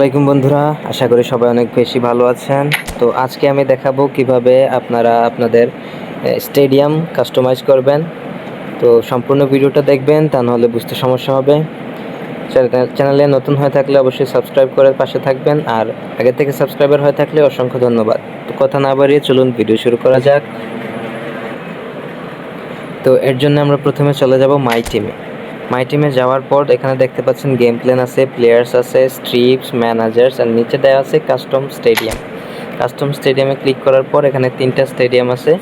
আসসালামাইকুম বন্ধুরা, আশা করি সবাই অনেক বেশি ভালো আছেন। তো আজকে আমি দেখাবো কিভাবে আপনারা আপনাদের স্টেডিয়াম কাস্টমাইজ করবেন। তো সম্পূর্ণ ভিডিওটা দেখবেন, তা নাহলে বুঝতে সমস্যা হবে। চ্যানেলে নতুন হয়ে থাকলে অবশ্যই সাবস্ক্রাইব করে পাশে থাকবেন, আর আগে থেকে সাবস্ক্রাইবার হয়ে থাকলে অসংখ্য ধন্যবাদ। তো কথা না বাড়িয়ে চলুন ভিডিও শুরু করা যাক। তো এর জন্য আমরা প্রথমে চলে যাব মাই টিমে যাওয়ার পর এখানে দেখতে পাচ্ছেন গেম প্ল্যান আছে, প্লেয়ার্স আছে, স্ট্রিপস, ম্যানেজার্স, আর নিচে দেওয়া আছে কাস্টম স্টেডিয়ামে ক্লিক করার পর এখানে 3টা স্টেডিয়াম আছে।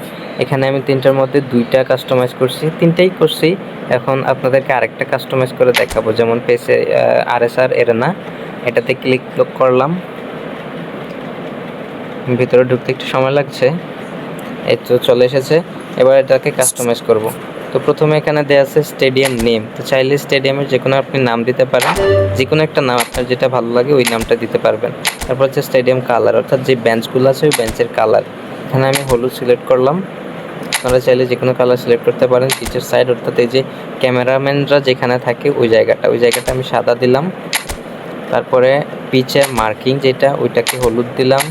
এখানে আমি 3টার মধ্যে 2টা কাস্টমাইজ করছি, 3টাই করছি। এখন আপনাদেরকে আরেকটা কাস্টমাইজ করে দেখাবো, যেমন পেসে RSR এরেনা, এটাতে ক্লিক করলাম। ভিতরে ঢুকতে একটু সময় লাগছে, এই তো চলে এসেছে। এবার এটাকে কাস্টমাইজ করব। তো প্রথমে এখানে দেওয়া আছে স্টেডিয়াম নেম। তো চাইলে স্টেডিয়ামের যে কোনো আপনি নাম দিতে পারেন, যে কোনো একটা নাম আপনার যেটা ভালো লাগে ওই নামটা দিতে পারবেন। তারপর হচ্ছে স্টেডিয়াম কালার, অর্থাৎ যে বেঞ্চগুলো আছে ওই বেঞ্চের কালার। এখানে আমি হলুদ সিলেক্ট করলাম। আপনারা চাইলে যে কোনো কালার সিলেক্ট করতে পারেন। পিচের সাইড, অর্থাৎ এই যে ক্যামেরাম্যানরা যেখানে থাকে ওই জায়গাটা আমি সাদা দিলাম। তারপরে পিচের মার্কিং যেটা, ওইটাকে হলুদ দিলাম।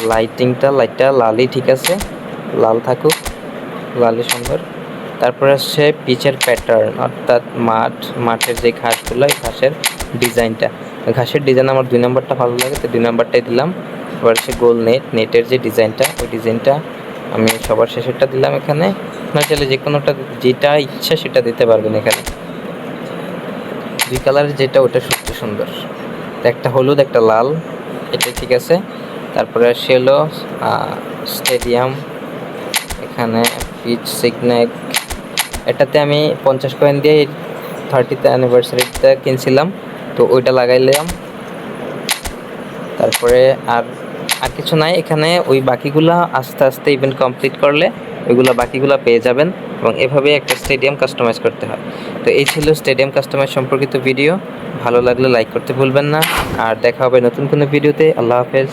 লাইটটা লালই ঠিক আছে, লাল থাকুক, লালই সুন্দর। তারপরে আসছে পিচের প্যাটার্ন, অর্থাৎ মাঠের যে ঘাসগুলো, এই ঘাসের ডিজাইন আমার 2 নম্বরটা ভালো লাগে, তো 2 নম্বরটাই দিলাম। এবার হচ্ছে গোল নেটের যে ডিজাইনটা, ওই ডিজাইনটা আমি সবার শেষেরটা দিলাম। এখানে আপনার চাইলে যে কোনোটা, যেটা ইচ্ছা সেটা দিতে পারবেন। এখানে 2 কালারের যেটা, ওটা সত্যি সুন্দর। একটা হলুদ একটা লাল, এটা ঠিক আছে। তারপরে আসছে হলো স্টেডিয়াম, এখানে পিচ সিগন্যাল, এটাতে আমি 50 কয়েন দিয়ে 30th অ্যানিভার্সারিটা কিনছিলাম, তো ওইটা লাগাইলাম। তারপরে আর কিছু নাই এখানে। ওই বাকিগুলা আস্তে আস্তে ইভেন্ট কমপ্লিট করলে ওইগুলো বাকিগুলো পেয়ে যাবেন, এবং এভাবে একটা স্টেডিয়াম কাস্টমাইজ করতে হয়। তো এই ছিল স্টেডিয়াম কাস্টমাইজ সম্পর্কিত ভিডিও। ভালো লাগলে লাইক করতে ভুলবেন না, আর দেখা হবে নতুন কোনো ভিডিওতে। আল্লাহ হাফেজ।